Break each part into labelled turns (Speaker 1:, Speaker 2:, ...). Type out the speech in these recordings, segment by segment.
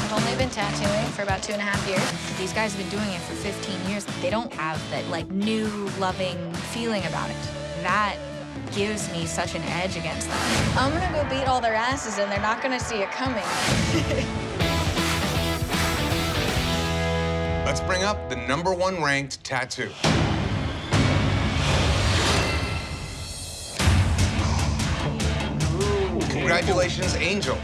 Speaker 1: I've only been tattooing for about 2.5 years. These guys have been doing it for 15 years. They don't have that, like, new, loving feeling about it. That gives me such an edge against them. I'm gonna go beat all their asses, and they're not gonna see it coming.
Speaker 2: Let's bring up the #1 ranked tattoo. Congratulations, Angel.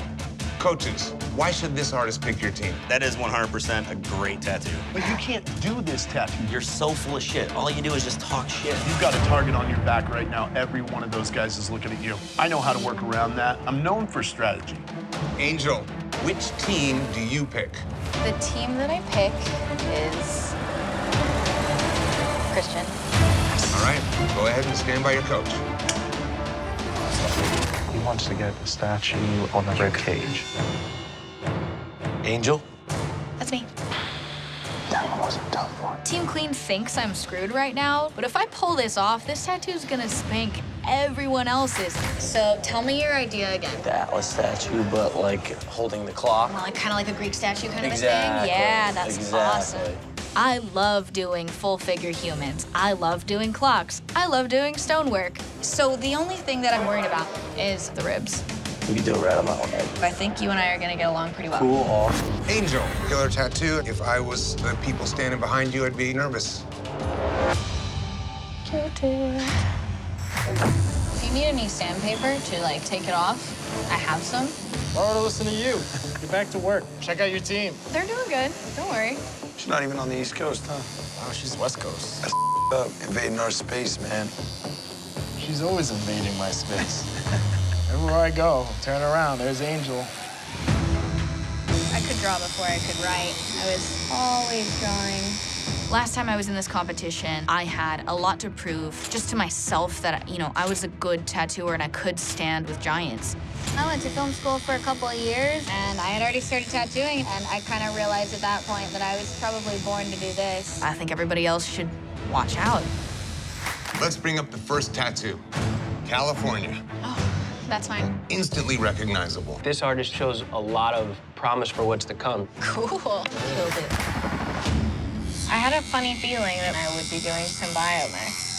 Speaker 2: Coaches, why should this artist pick your team?
Speaker 3: That is 100% a great tattoo.
Speaker 4: But you can't do this tattoo.
Speaker 3: You're so full of shit. All you do is just talk shit.
Speaker 4: You've got a target on your back right now. Every one of those guys is looking at you. I know how to work around that. I'm known for strategy.
Speaker 2: Angel, which team do you pick?
Speaker 1: The team that I pick is Christian.
Speaker 2: All right, go ahead and stand by your coach.
Speaker 5: He wants to get the statue on the rib cage.
Speaker 3: Angel?
Speaker 1: That's me.
Speaker 5: That one was a tough one.
Speaker 1: Team Clean thinks I'm screwed right now, but if I pull this off, this tattoo's gonna spank everyone else's. So tell me your idea again.
Speaker 6: The Atlas statue, but like holding the clock.
Speaker 1: Well, like kind of like a Greek statue kind of a
Speaker 6: Exactly.
Speaker 1: thing? Yeah, that's
Speaker 6: Exactly.
Speaker 1: awesome. I love doing full-figure humans. I love doing clocks. I love doing stonework. So the only thing that I'm worried about is the ribs.
Speaker 6: We can do it right on that one.
Speaker 1: I think you and I are gonna get along pretty well.
Speaker 6: Cool, awesome.
Speaker 2: Angel, killer tattoo. If I was the people standing behind you, I'd be nervous.
Speaker 1: If you need any sandpaper to like take it off, I have some.
Speaker 7: Laura, listen to you. Get back to work. Check out your team.
Speaker 1: They're doing good. Don't worry.
Speaker 5: She's not even on the East Coast, huh?
Speaker 7: Oh, she's West Coast.
Speaker 5: That's up, invading our space, man.
Speaker 7: She's always invading my space. Everywhere I go, turn around, there's Angel.
Speaker 1: I could draw before I could write. I was always drawing. Last time I was in this competition, I had a lot to prove just to myself that, you know, I was a good tattooer and I could stand with giants. I went to film school for a couple of years, and I had already started tattooing, and I kind of realized at that point that I was probably born to do this. I think everybody else should watch out.
Speaker 2: Let's bring up the first tattoo. California.
Speaker 1: Oh, that's fine.
Speaker 2: Instantly recognizable.
Speaker 6: This artist shows a lot of promise for what's to come.
Speaker 1: Cool. Killed it. I had a funny feeling that I would be doing some biomech.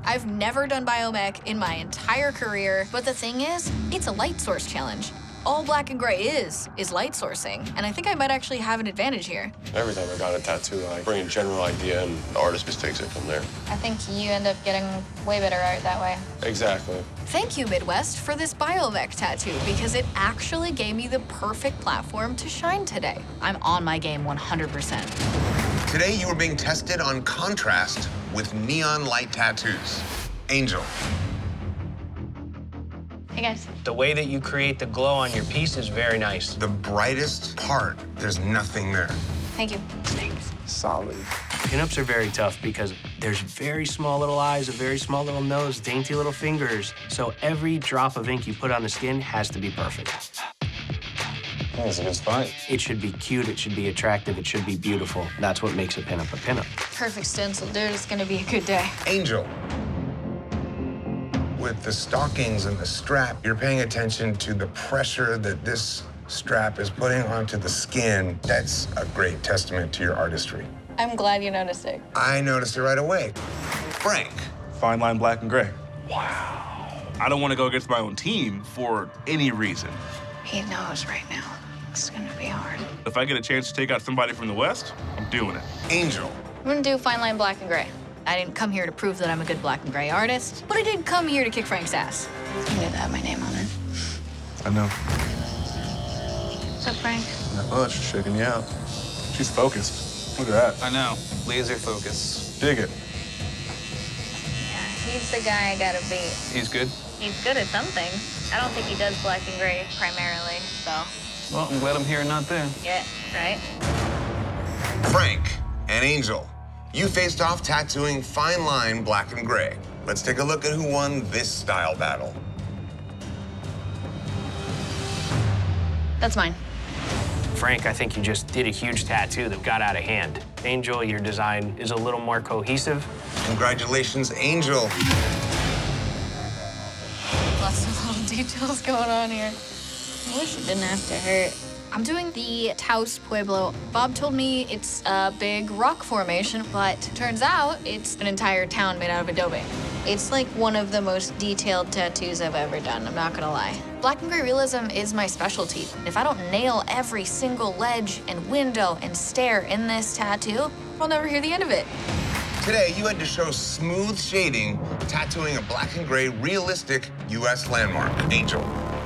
Speaker 1: I've never done biomech in my entire career, but the thing is, it's a light source challenge. All black and gray is light sourcing, and I think I might actually have an advantage here.
Speaker 8: Every time I got a tattoo, I bring a general idea, and the artist just takes it from there.
Speaker 1: I think you end up getting way better art that way.
Speaker 8: Exactly.
Speaker 1: Thank you, Midwest, for this biomech tattoo, because it actually gave me the perfect platform to shine today. I'm on my game 100%.
Speaker 2: Today, you are being tested on contrast with neon light tattoos. Angel.
Speaker 1: Hey, guys.
Speaker 6: The way that you create the glow on your piece is very nice.
Speaker 2: The brightest part, there's nothing there.
Speaker 1: Thank you.
Speaker 6: Thanks.
Speaker 5: Solid.
Speaker 6: Pinups are very tough because there's very small little eyes, a very small little nose, dainty little fingers. So every drop of ink you put on the skin has to be perfect.
Speaker 8: That's a good spot.
Speaker 6: It should be cute, it should be attractive, it should be beautiful. That's what makes a pinup a pinup.
Speaker 1: Perfect stencil, dude. It's gonna be a good day.
Speaker 2: Angel. With the stockings and the strap, you're paying attention to the pressure that this strap is putting onto the skin. That's a great testament to your artistry.
Speaker 1: I'm glad you noticed it.
Speaker 2: I noticed it right away. Frank.
Speaker 9: Fine line black and gray.
Speaker 2: Wow.
Speaker 9: I don't want to go against my own team for any reason.
Speaker 1: He knows right now. It's gonna be hard.
Speaker 9: If I get a chance to take out somebody from the West, I'm doing it.
Speaker 2: Angel.
Speaker 1: I'm gonna do fine line black and gray. I didn't come here to prove that I'm a good black and gray artist, but I did come here to kick Frank's ass. It's gonna have my name on it.
Speaker 9: I know.
Speaker 1: What's up, Frank?
Speaker 9: Not much. Shaking you out. She's focused. Look at that.
Speaker 7: I know. Laser focus.
Speaker 9: Dig it.
Speaker 1: Yeah, he's the guy I gotta beat.
Speaker 7: He's good?
Speaker 1: He's good at something. I don't think he does black and gray primarily, so.
Speaker 7: Well, I'm glad I'm here and not there.
Speaker 1: Yeah, right?
Speaker 2: Frank and Angel. You faced off tattooing fine line black and gray. Let's take a look at who won this style battle.
Speaker 1: That's mine.
Speaker 6: Frank, I think you just did a huge tattoo that got out of hand. Angel, your design is a little more cohesive.
Speaker 2: Congratulations, Angel.
Speaker 1: Lots of little details going on here. I wish it didn't have to hurt. I'm doing the Taos Pueblo. Bob told me it's a big rock formation, but turns out it's an entire town made out of adobe. It's like one of the most detailed tattoos I've ever done, I'm not gonna lie. Black and gray realism is my specialty. If I don't nail every single ledge and window and stair in this tattoo, I'll never hear the end of it.
Speaker 2: Today, you had to show smooth shading, tattooing a black and gray realistic U.S. landmark, Angel.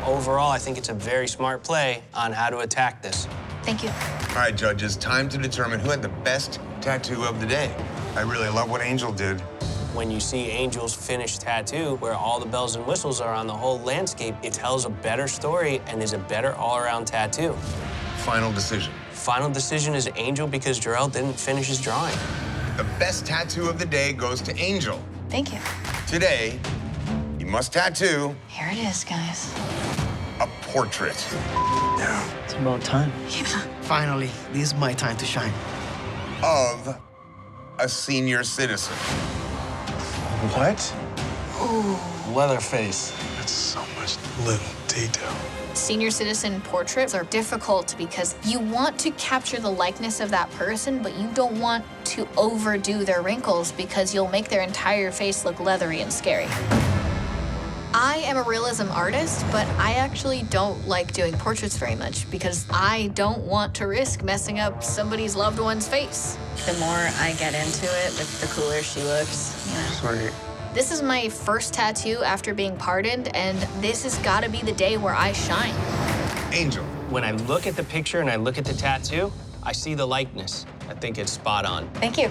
Speaker 6: Overall, I think it's a very smart play on how to attack this.
Speaker 1: Thank you.
Speaker 2: All right, judges, time to determine who had the best tattoo of the day. I really love what Angel did.
Speaker 6: When you see Angel's finished tattoo, where all the bells and whistles are on the whole landscape, it tells a better story and is a better all-around tattoo.
Speaker 2: Final decision.
Speaker 6: Final decision is Angel because Jarrell didn't finish his drawing.
Speaker 2: The best tattoo of the day goes to Angel.
Speaker 1: Thank you.
Speaker 2: Today, you must tattoo
Speaker 1: Here it is, guys.
Speaker 2: a portrait.
Speaker 10: It's about time.
Speaker 1: Yeah.
Speaker 10: Finally, this is my time to shine.
Speaker 2: Of a senior citizen.
Speaker 9: What?
Speaker 1: Ooh.
Speaker 9: Leatherface. That's so much little detail.
Speaker 1: Senior citizen portraits are difficult because you want to capture the likeness of that person, but you don't want to overdo their wrinkles because you'll make their entire face look leathery and scary. I am a realism artist, but I actually don't like doing portraits very much because I don't want to risk messing up somebody's loved one's face. The more I get into it, the cooler she looks, you know.
Speaker 9: Sweet.
Speaker 1: This is my first tattoo after being pardoned, and this has got to be the day where I shine.
Speaker 2: Angel.
Speaker 6: When I look at the picture and I look at the tattoo, I see the likeness. I think it's spot on.
Speaker 1: Thank you.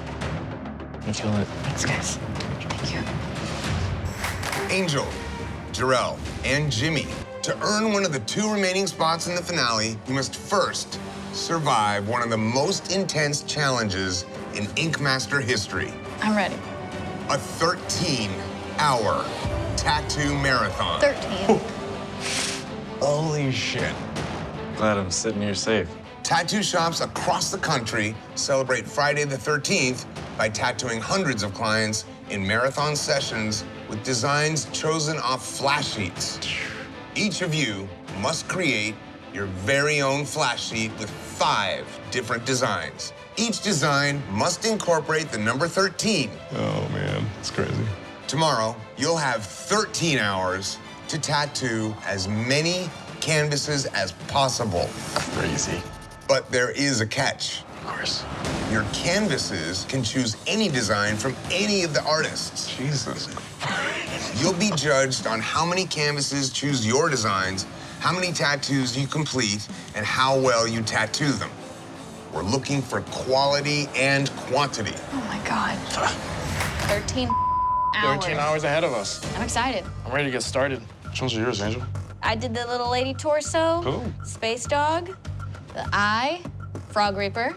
Speaker 9: You kill it.
Speaker 1: Thanks, guys. Thank you.
Speaker 2: Angel, Jarrell, and Jimmy. To earn one of the 2 remaining spots in the finale, you must first survive one of the most intense challenges in Ink Master history.
Speaker 1: I'm ready.
Speaker 2: A 13-hour tattoo marathon.
Speaker 1: 13.
Speaker 9: Holy shit. Glad I'm sitting here safe.
Speaker 2: Tattoo shops across the country celebrate Friday the 13th by tattooing hundreds of clients in marathon sessions with designs chosen off flash sheets. Each of you must create your very own flash sheet with 5 different designs. Each design must incorporate the number 13.
Speaker 9: Oh, man. It's crazy.
Speaker 2: Tomorrow, you'll have 13 hours to tattoo as many canvases as possible.
Speaker 9: Crazy.
Speaker 2: But there is a catch.
Speaker 9: Of course.
Speaker 2: Your canvases can choose any design from any of the artists.
Speaker 9: Jesus.
Speaker 2: You'll be judged on how many canvases choose your designs, how many tattoos you complete, and how well you tattoo them. We're looking for quality and quantity.
Speaker 1: Oh my God. 13 hours.
Speaker 9: 13 hours ahead of us.
Speaker 1: I'm excited.
Speaker 9: I'm ready to get started. Which ones are yours, Angel?
Speaker 1: I did the little lady torso,
Speaker 9: Cool.
Speaker 1: space dog, the eye, frog reaper,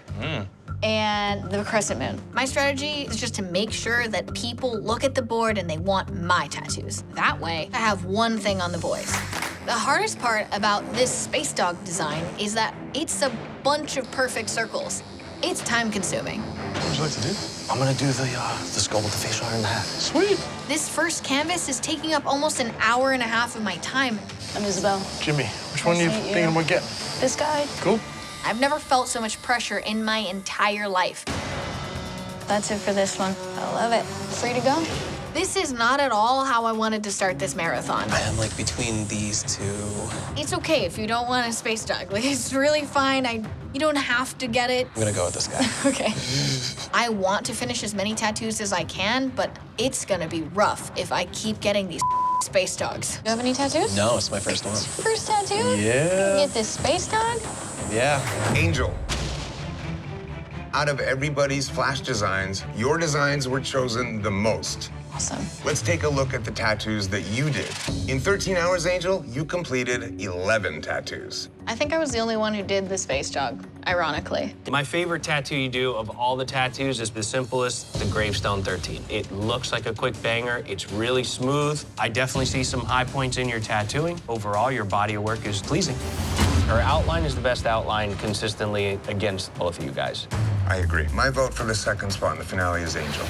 Speaker 1: and the crescent moon. My strategy is just to make sure that people look at the board and they want my tattoos. That way, I have one thing on the boys. The hardest part about this space dog design is that it's a bunch of perfect circles. It's time consuming.
Speaker 9: What would you like to do?
Speaker 3: I'm gonna do the skull with the facial hair and the hat.
Speaker 9: Sweet.
Speaker 1: This first canvas is taking up almost an hour and a half of my time.
Speaker 11: I'm Isabel.
Speaker 9: Jimmy, which one are you
Speaker 11: Nice to meet you.
Speaker 9: thinking about getting?
Speaker 11: This guy?
Speaker 9: Cool.
Speaker 1: I've never felt so much pressure in my entire life.
Speaker 11: That's it for this one. I love it. Free to go?
Speaker 1: This is not at all how I wanted to start this marathon.
Speaker 3: I am like between these 2.
Speaker 1: It's okay if you don't want a space dog. Like, it's really fine. You don't have to get it.
Speaker 3: I'm gonna go with this guy.
Speaker 1: Okay. I want to finish as many tattoos as I can, but it's gonna be rough if I keep getting these space dogs.
Speaker 11: Do you have any tattoos?
Speaker 3: No, it's my first one.
Speaker 11: First tattoo?
Speaker 3: Yeah.
Speaker 11: You get this space dog?
Speaker 3: Yeah.
Speaker 2: Angel. Out of everybody's flash designs, your designs were chosen the most.
Speaker 11: Awesome.
Speaker 2: Let's take a look at the tattoos that you did. In 13 hours, Angel, you completed 11 tattoos.
Speaker 1: I think I was the only one who did the space dog, ironically.
Speaker 6: My favorite tattoo you do of all the tattoos is the simplest, the Gravestone 13. It looks like a quick banger. It's really smooth. I definitely see some high points in your tattooing. Overall, your body of work is pleasing. Her outline is the best outline consistently against both of you guys.
Speaker 2: I agree. My vote for the second spot in the finale is Angel.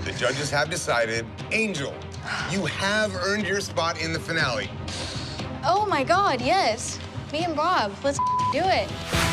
Speaker 2: The judges have decided, Angel, you have earned your spot in the finale.
Speaker 11: Oh my God, yes. Me and Bob, let's do it.